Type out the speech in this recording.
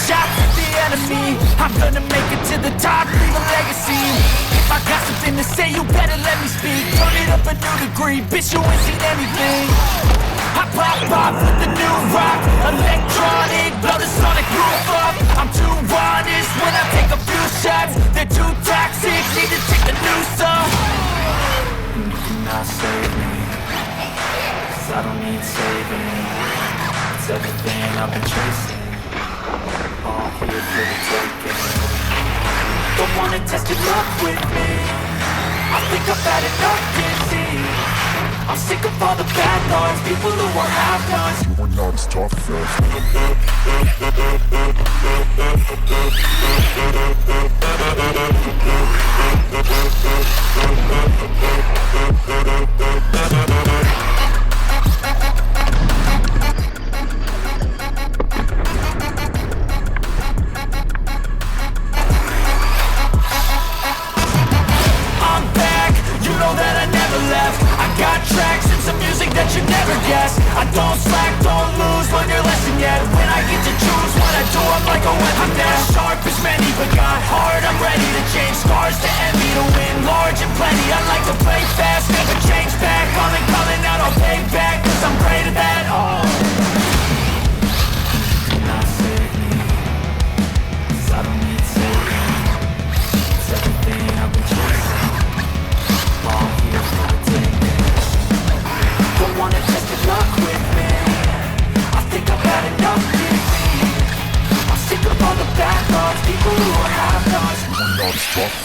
shots at the enemy. I'm gonna make it to the top, leave a legacy. If I got something to say, you better let me speak. Turn it up a new degree, bitch, you ain't seen anything. I pop off with the new rock, electronic, blow the sonic roof up. I'm too honest when I take a few shots. They're too toxic, need to take the noose off. And you cannot save me, 'cause I don't need saving. It's everything I've been chasing, all here for the taking. Don't wanna test your luck with me, I think I've had enough disease. I'm sick of all the bad thoughts, people who are half-nots. You are not as tough as I'm back, you know that I never left. I got tracks and some music that you never guess. I don't slack, don't lose, learn your lesson yet. When I get to choose what I do, I'm like a weapon. I'm not sharp as many, but got hard. I'm ready to change scars to envy, to win large and plenty. I like to play fast, never change back. Calling out, I'll pay back, 'cause I'm great at that. Oh, you cannot save me, 'cause I don't need saving. It's everything I've been chasing, all here for the taking. Don't wanna test your luck with me, I think I've had enough disease. I'm sick of all the bad thoughts, people who are half-nots. You are not as tough,